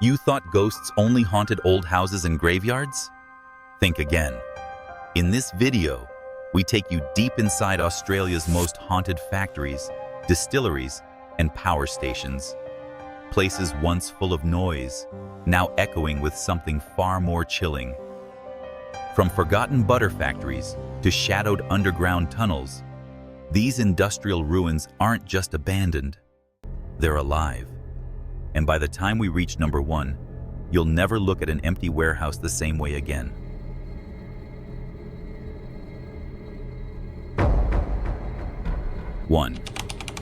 You thought ghosts only haunted old houses and graveyards? Think again. In this video, we take you deep inside Australia's most haunted factories, distilleries, and power stations. Places once full of noise, now echoing with something far more chilling. From forgotten butter factories to shadowed underground tunnels, these industrial ruins aren't just abandoned, they're alive. And by the time we reach number 1, you'll never look at an empty warehouse the same way again. One,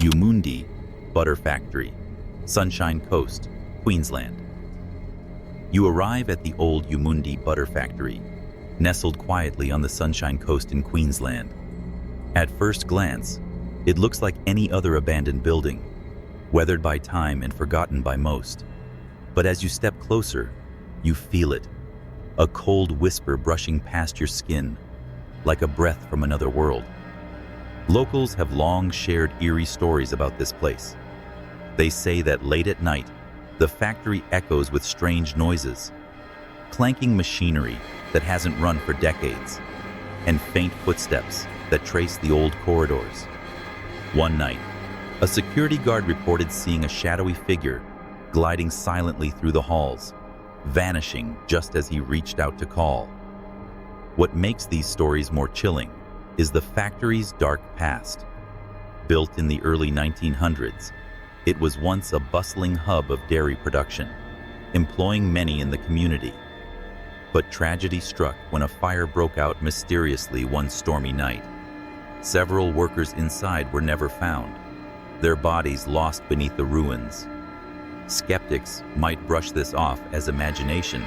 Yumundi Butter Factory, Sunshine Coast, Queensland. You arrive at the old Yumundi Butter Factory, nestled quietly on the Sunshine Coast in Queensland. At first glance, it looks like any other abandoned building, weathered by time and forgotten by most. But as you step closer, you feel it, a cold whisper brushing past your skin, like a breath from another world. Locals have long shared eerie stories about this place. They say that late at night, the factory echoes with strange noises, clanking machinery that hasn't run for decades, and faint footsteps that trace the old corridors. One night, a security guard reported seeing a shadowy figure gliding silently through the halls, vanishing just as he reached out to call. What makes these stories more chilling is the factory's dark past. Built in the early 1900s, it was once a bustling hub of dairy production, employing many in the community. But tragedy struck when a fire broke out mysteriously one stormy night. Several workers inside were never found, their bodies lost beneath the ruins. Skeptics might brush this off as imagination,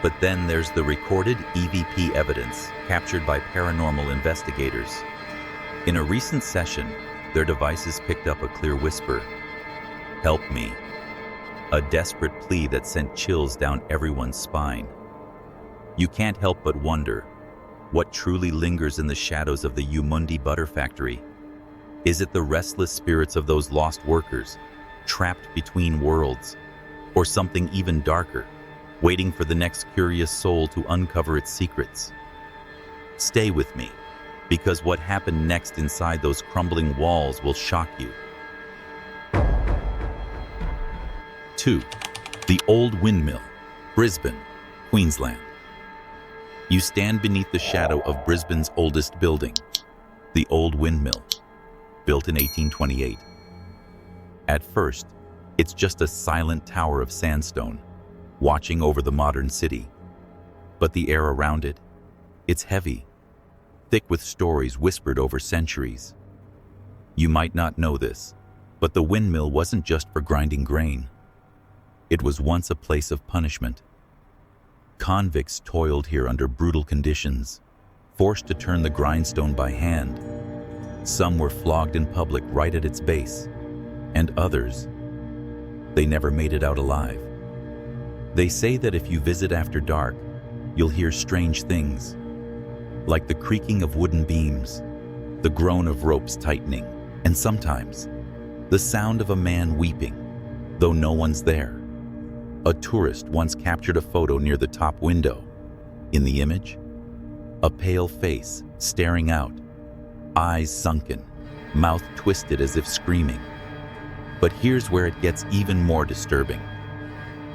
but then there's the recorded EVP evidence captured by paranormal investigators. In a recent session, their devices picked up a clear whisper, "Help me," a desperate plea that sent chills down everyone's spine. You can't help but wonder, what truly lingers in the shadows of the Yumundi Butter Factory? Is it the restless spirits of those lost workers, trapped between worlds, or something even darker, waiting for the next curious soul to uncover its secrets? Stay with me, because what happened next inside those crumbling walls will shock you. 2. The Old Windmill, Brisbane, Queensland. You stand beneath the shadow of Brisbane's oldest building, the Old Windmill, built in 1828. At first, it's just a silent tower of sandstone, watching over the modern city. But the air around it, it's heavy, thick with stories whispered over centuries. You might not know this, but the windmill wasn't just for grinding grain. It was once a place of punishment. Convicts toiled here under brutal conditions, forced to turn the grindstone by hand. Some were flogged in public right at its base, and others, they never made it out alive. They say that if you visit after dark, you'll hear strange things, like the creaking of wooden beams, the groan of ropes tightening, and sometimes the sound of a man weeping, though no one's there. A tourist once captured a photo near the top window. In the image, a pale face staring out, eyes sunken, mouth twisted as if screaming. But here's where it gets even more disturbing.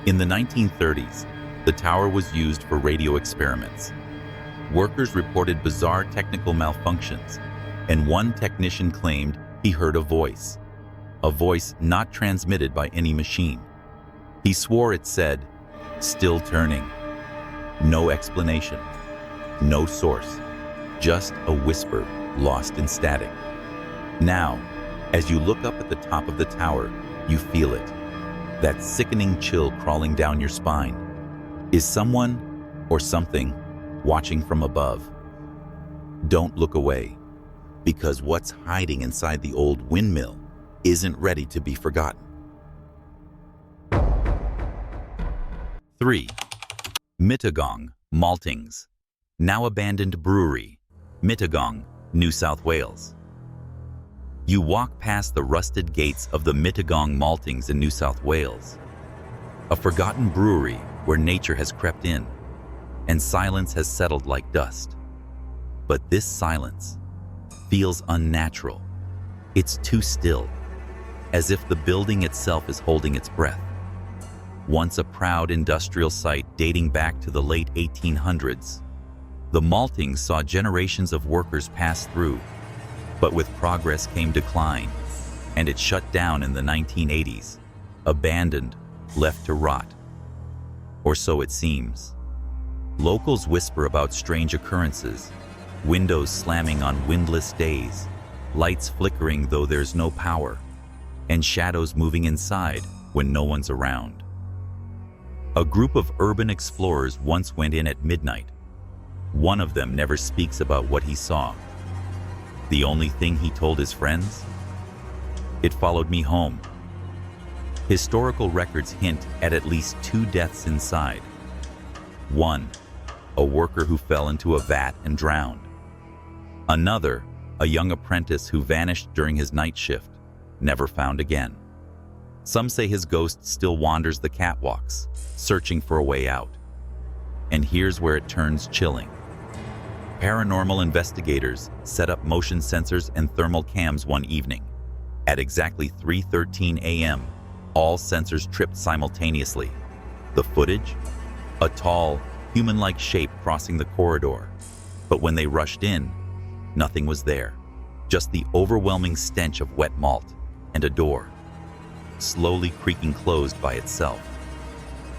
In the 1930s, the tower was used for radio experiments. Workers reported bizarre technical malfunctions, and one technician claimed he heard a voice not transmitted by any machine. He swore it said, "Still turning." No explanation, no source, just a whisper lost in static. Now, as you look up at the top of the tower, you feel it, that sickening chill crawling down your spine. Is someone or something watching from above? Don't look away, because what's hiding inside the old windmill isn't ready to be forgotten. 3. Mitagong Malttings, now abandoned brewery, Mitagong, New South Wales. You walk past the rusted gates of the Mitagong Malttings in New South Wales. A forgotten brewery where nature has crept in and silence has settled like dust. But this silence feels unnatural. It's too still, as if the building itself is holding its breath. Once a proud industrial site dating back to the late 1800s, the Malttings saw generations of workers pass through, but with progress came decline, and it shut down in the 1980s, abandoned, left to rot. Or so it seems. Locals whisper about strange occurrences, windows slamming on windless days, lights flickering though there's no power, and shadows moving inside when no one's around. A group of urban explorers once went in at midnight. One of them never speaks about what he saw. The only thing he told his friends? It followed me home. Historical records hint at least 2 deaths inside. One, a worker who fell into a vat and drowned. Another, a young apprentice who vanished during his night shift, never found again. Some say his ghost still wanders the catwalks, searching for a way out. And here's where it turns chilling. Paranormal investigators set up motion sensors and thermal cams one evening. At exactly 3:13 a.m., all sensors tripped simultaneously. The footage? A tall, human-like shape crossing the corridor. But when they rushed in, nothing was there. Just the overwhelming stench of wet malt and a door, slowly creaking closed by itself.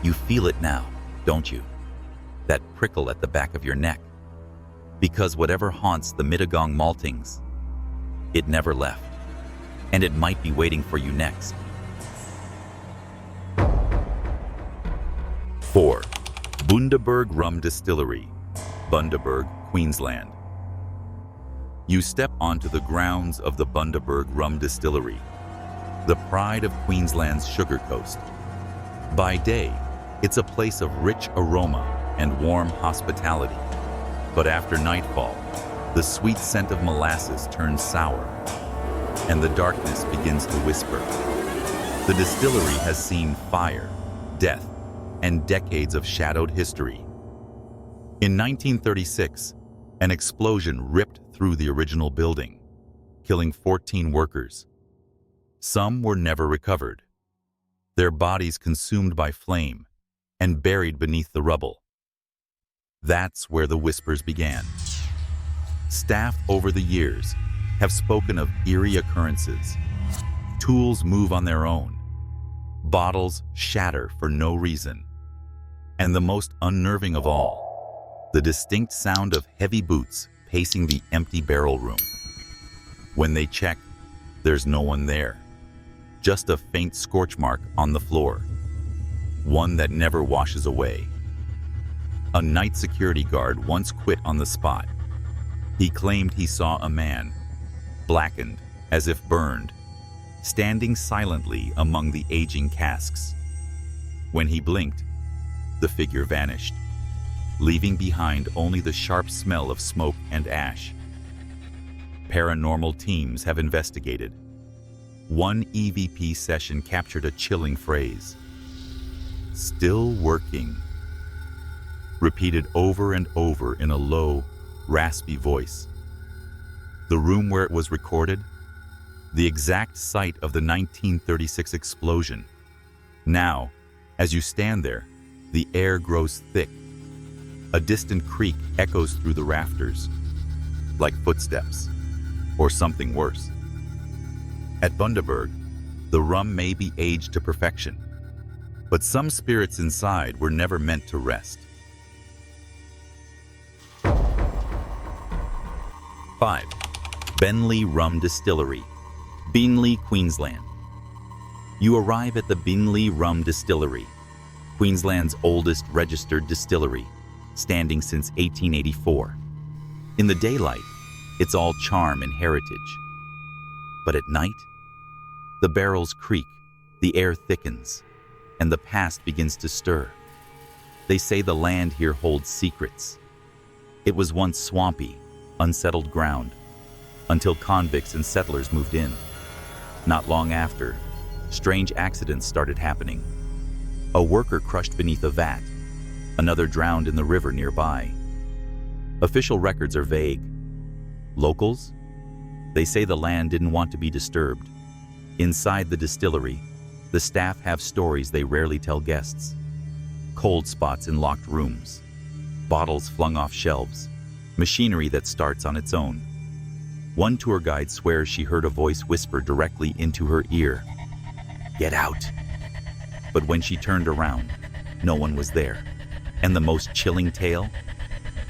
You feel it now, don't you? That prickle at the back of your neck. Because whatever haunts the Mitagong Malttings, it never left. And it might be waiting for you next. 4. Bundberg Rum Distillery, Bundberg, Queensland. You step onto the grounds of the Bundberg Rum Distillery, the pride of Queensland's Sugar Coast. By day, it's a place of rich aroma and warm hospitality. But after nightfall, the sweet scent of molasses turns sour, and the darkness begins to whisper. The distillery has seen fire, death, and decades of shadowed history. In 1936, an explosion ripped through the original building, killing 14 workers. Some were never recovered, their bodies consumed by flame and buried beneath the rubble. That's where the whispers began. Staff over the years have spoken of eerie occurrences. Tools move on their own. Bottles shatter for no reason. And the most unnerving of all, the distinct sound of heavy boots pacing the empty barrel room. When they check, there's no one there. Just a faint scorch mark on the floor. One that never washes away. A night security guard once quit on the spot. He claimed he saw a man, blackened as if burned, standing silently among the aging casks. When he blinked, the figure vanished, leaving behind only the sharp smell of smoke and ash. Paranormal teams have investigated. One EVP session captured a chilling phrase, "Still working," repeated over and over in a low, raspy voice. The room where it was recorded, the exact site of the 1936 explosion. Now, as you stand there, the air grows thick. A distant creak echoes through the rafters, like footsteps, or something worse. At Bundberg, the rum may be aged to perfection, but some spirits inside were never meant to rest. 5. Binley Rum Distillery, Binley, Queensland. You arrive at the Binley Rum Distillery, Queensland's oldest registered distillery, standing since 1884. In the daylight, it's all charm and heritage. But at night, the barrels creak, the air thickens, and the past begins to stir. They say the land here holds secrets. It was once swampy, unsettled ground, until convicts and settlers moved in. Not long after, strange accidents started happening. A worker crushed beneath a vat, another drowned in the river nearby. Official records are vague. Locals? They say the land didn't want to be disturbed. Inside the distillery, the staff have stories they rarely tell guests. Cold spots in locked rooms, bottles flung off shelves, machinery that starts on its own. One tour guide swears she heard a voice whisper directly into her ear, "Get out." But when she turned around, no one was there. And the most chilling tale?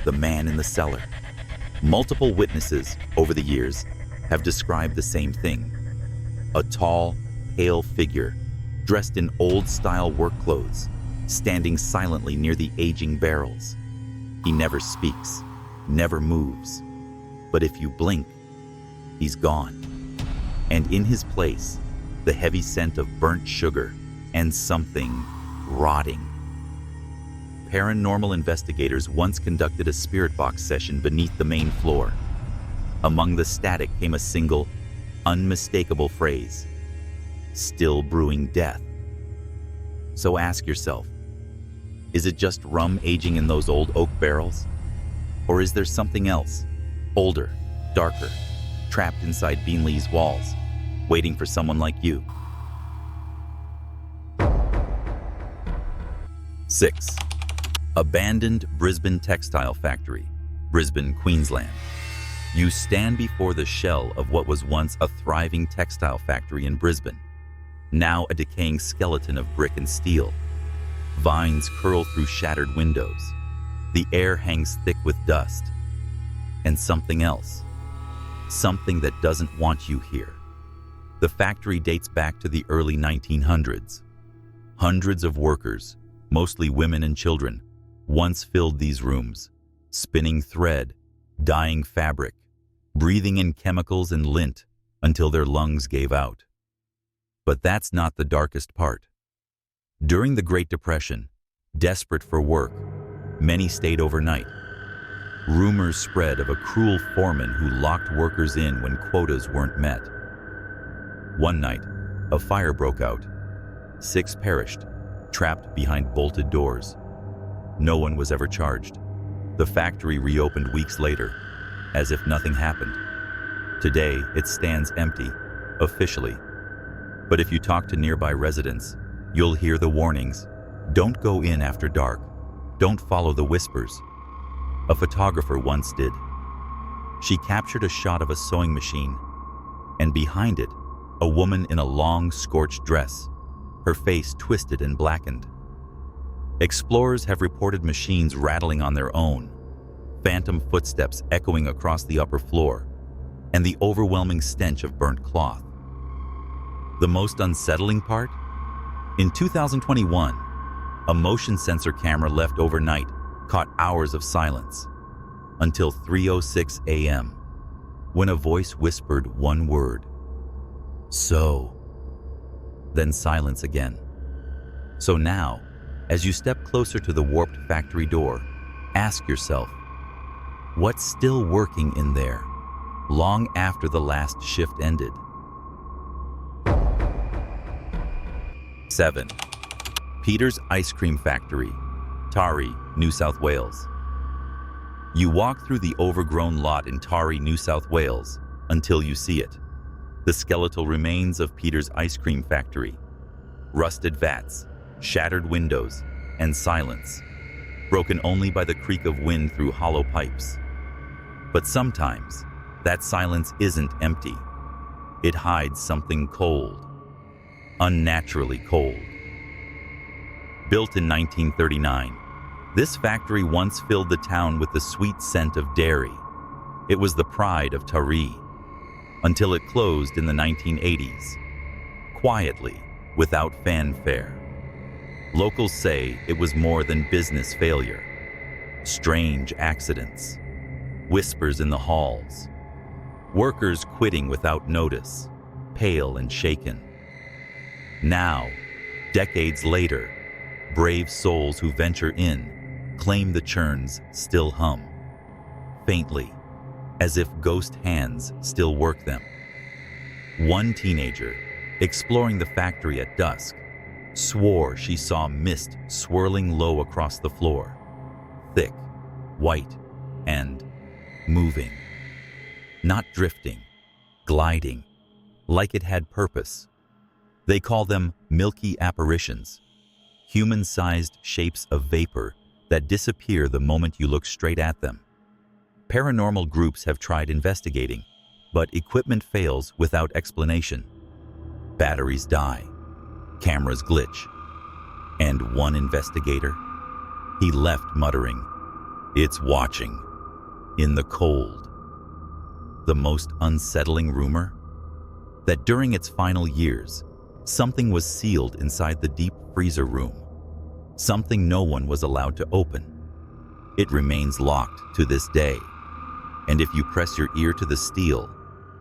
The man in the cellar. Multiple witnesses over the years have described the same thing. A tall, pale figure, dressed in old-style work clothes, standing silently near the aging barrels. He never speaks, never moves. But if you blink, he's gone. And in his place, the heavy scent of burnt sugar and something rotting. Paranormal investigators once conducted a spirit box session beneath the main floor. Among the static came a single, unmistakable phrase: "Still brewing death." So ask yourself, is it just rum aging in those old oak barrels? Or is there something else, older, darker, trapped inside Binley's walls, waiting for someone like you? 6. Abandoned Brisbane Textile Factory, Brisbane, Queensland. You stand before the shell of what was once a thriving textile factory in Brisbane, now a decaying skeleton of brick and steel. Vines curl through shattered windows. The air hangs thick with dust. And something else. Something that doesn't want you here. The factory dates back to the early 1900s. Hundreds of workers, mostly women and children, once filled these rooms, spinning thread, dyeing fabric, breathing in chemicals and lint until their lungs gave out. But that's not the darkest part. During the Great Depression, desperate for work, many stayed overnight. Rumors spread of a cruel foreman who locked workers in when quotas weren't met. One night, a fire broke out. 6 perished, trapped behind bolted doors. No one was ever charged. The factory reopened weeks later, as if nothing happened. Today, it stands empty, officially. But if you talk to nearby residents, you'll hear the warnings. Don't go in after dark. Don't follow the whispers. A photographer once did. She captured a shot of a sewing machine, and behind it, a woman in a long, scorched dress, her face twisted and blackened. Explorers have reported machines rattling on their own, phantom footsteps echoing across the upper floor, and the overwhelming stench of burnt cloth. The most unsettling part? In 2021, a motion sensor camera left overnight caught hours of silence, until 3:06 a.m., when a voice whispered one word: "So." Then silence again. So now, as you step closer to the warped factory door, ask yourself, what's still working in there, long after the last shift ended? 7. Peter's Ice Cream Factory, Taree, New South Wales. You walk through the overgrown lot in Taree, New South Wales, until you see it. The skeletal remains of Peter's Ice Cream Factory. Rusted vats, shattered windows, and silence, broken only by the creak of wind through hollow pipes. But sometimes, that silence isn't empty. It hides something cold, unnaturally cold. Built in 1939, this factory once filled the town with the sweet scent of dairy. It was the pride of Taree, until it closed in the 1980s, quietly, without fanfare. Locals say it was more than business failure. Strange accidents, whispers in the halls, workers quitting without notice, pale and shaken. Now, decades later, brave souls who venture in claim the churns still hum, faintly, as if ghost hands still work them. One teenager, exploring the factory at dusk, swore she saw mist swirling low across the floor, thick, white, and moving. Not drifting, gliding, like it had purpose. They call them milky apparitions, human-sized shapes of vapor that disappear the moment you look straight at them. Paranormal groups have tried investigating, but equipment fails without explanation. Batteries die, cameras glitch, and one investigator, he left muttering, "It's watching," in the cold. The most unsettling rumor? That during its final years, something was sealed inside the deep freezer room, something no one was allowed to open. It remains locked to this day, and if you press your ear to the steel,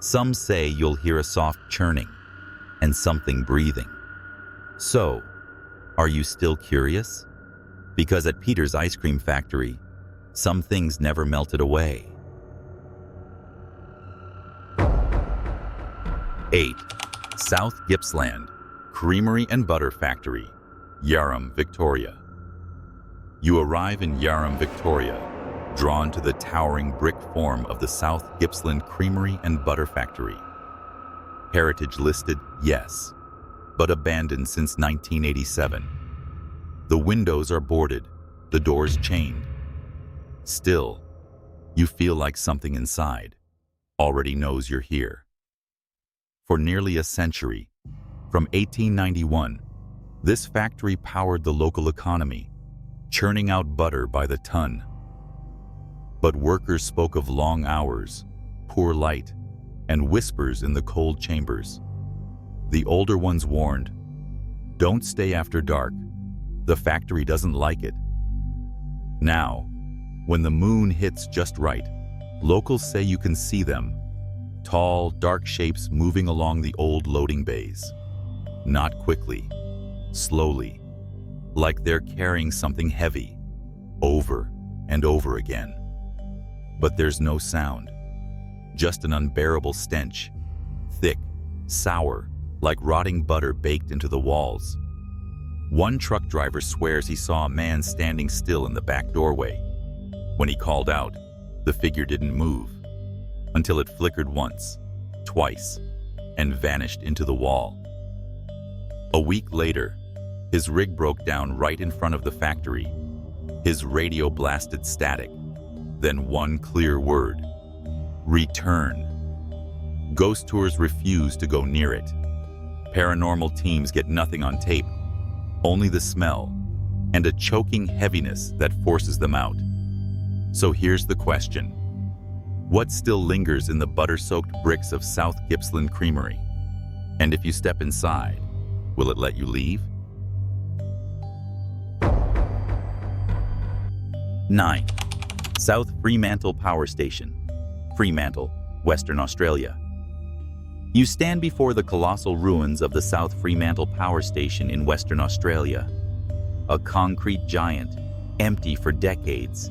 some say you'll hear a soft churning and something breathing. So, are you still curious? Because at Peter's ice cream factory, some things never melted away. 8. South Gibsland, Creamery and Butter Factory, Yarram, Victoria. You arrive in Yarram, Victoria, drawn to the towering brick form of the South Gibsland Creamery and Butter Factory. Heritage listed, yes, but abandoned since 1987. The windows are boarded, the doors chained. Still, you feel like something inside already knows you're here. For nearly a century, from 1891, this factory powered the local economy, churning out butter by the ton. But workers spoke of long hours, poor light, and whispers in the cold chambers. The older ones warned, "Don't stay after dark. The factory doesn't like it." Now, when the moon hits just right, locals say you can see them, tall, dark shapes moving along the old loading bays. Not quickly, slowly, like they're carrying something heavy, over and over again. But there's no sound, just an unbearable stench, thick, sour, like rotting butter baked into the walls. One truck driver swears he saw a man standing still in the back doorway. When he called out, the figure didn't move, until it flickered once, twice, and vanished into the wall. A week later, his rig broke down right in front of the factory. His radio blasted static, then one clear word: return. Ghost tours refuse to go near it. Paranormal teams get nothing on tape, only the smell, and a choking heaviness that forces them out. So here's the question. What still lingers in the butter-soaked bricks of South Gibsland Creamery? And if you step inside, will it let you leave? 9. South Fremantle Power Station, Fremantle, Western Australia. You stand before the colossal ruins of the South Fremantle Power Station in Western Australia. A concrete giant, empty for decades,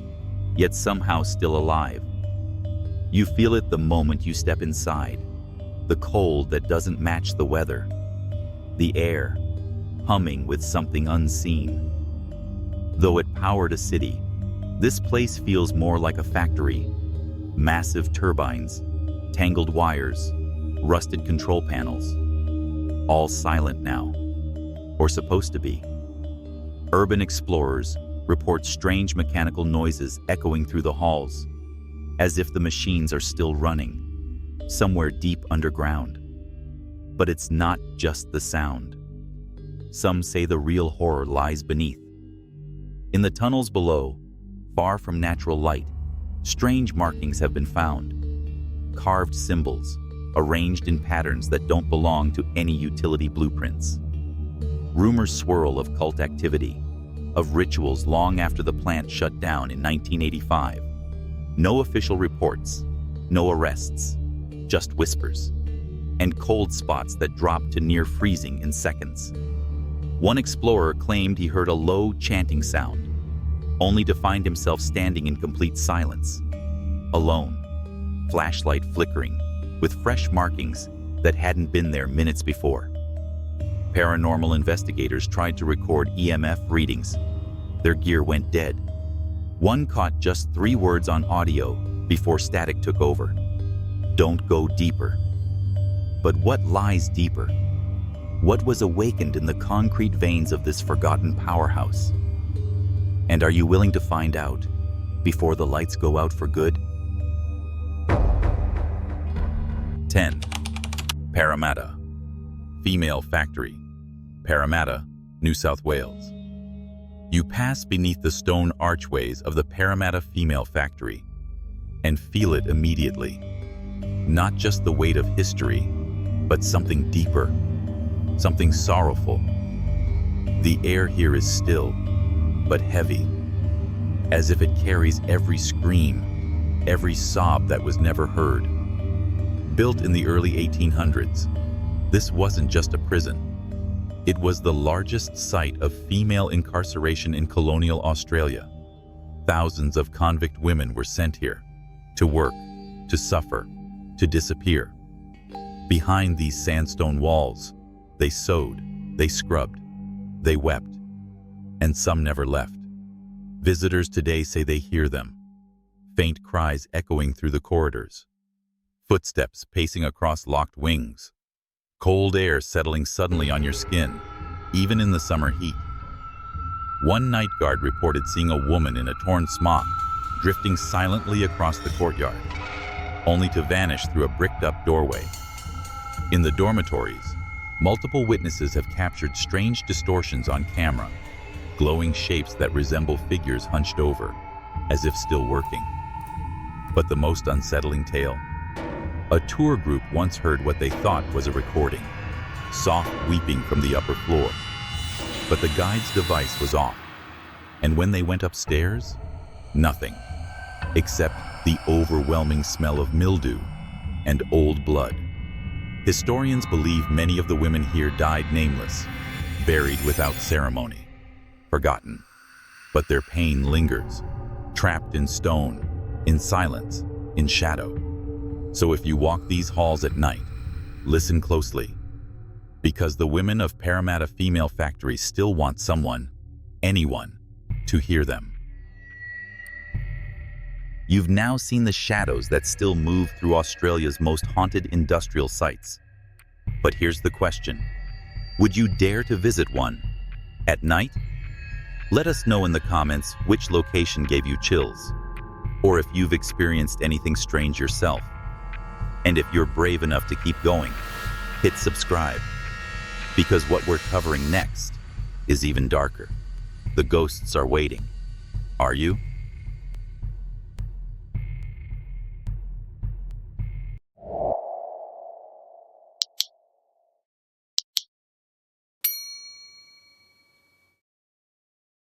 yet somehow still alive. You feel it the moment you step inside, the cold that doesn't match the weather, the air humming with something unseen. Though it powered a city, this place feels more like a factory. Massive turbines, tangled wires, rusted control panels, all silent now, or supposed to be. Urban explorers report strange mechanical noises echoing through the halls, as if the machines are still running, somewhere deep underground. But it's not just the sound. Some say the real horror lies beneath. In the tunnels below, far from natural light, strange markings have been found. Carved symbols, arranged in patterns that don't belong to any utility blueprints. Rumors swirl of cult activity, of rituals long after the plant shut down in 1985. No official reports, no arrests, just whispers, and cold spots that drop to near freezing in seconds. One explorer claimed he heard a low chanting sound, only to find himself standing in complete silence, alone, flashlight flickering, with fresh markings that hadn't been there minutes before. Paranormal investigators tried to record EMF readings. Their gear went dead. One caught just 3 words on audio before static took over. Don't go deeper. But what lies deeper? What was awakened in the concrete veins of this forgotten powerhouse? And are you willing to find out before the lights go out for good? 10. Parramata. Female Factory, Parramata, New South Wales. You pass beneath the stone archways of the Parramata Female Factory and feel it immediately. Not just the weight of history, but something deeper, something sorrowful. The air here is still, but heavy, as if it carries every scream, every sob that was never heard. Built in the early 1800s, this wasn't just a prison. It was the largest site of female incarceration in colonial Australia. Thousands of convict women were sent here to work, to suffer, to disappear. Behind these sandstone walls, they sewed, they scrubbed, they wept, and some never left. Visitors today say they hear them, faint cries echoing through the corridors, footsteps pacing across locked wings, cold air settling suddenly on your skin, even in the summer heat. One night guard reported seeing a woman in a torn smock drifting silently across the courtyard, only to vanish through a bricked-up doorway. In the dormitories, multiple witnesses have captured strange distortions on camera, glowing shapes that resemble figures hunched over, as if still working. But the most unsettling tale? A tour group once heard what they thought was a recording, soft weeping from the upper floor. But the guide's device was off, and when they went upstairs, nothing, except the overwhelming smell of mildew and old blood. Historians believe many of the women here died nameless, buried without ceremony, forgotten. But their pain lingers, trapped in stone, in silence, in shadow. So if you walk these halls at night, listen closely, because the women of Parramata Female Factory still want someone, anyone, to hear them. You've now seen the shadows that still move through Australia's most haunted industrial sites. But here's the question: would you dare to visit one at night? Let us know in the comments which location gave you chills, or if you've experienced anything strange yourself. And if you're brave enough to keep going, hit subscribe, because what we're covering next is even darker. The ghosts are waiting. Are you?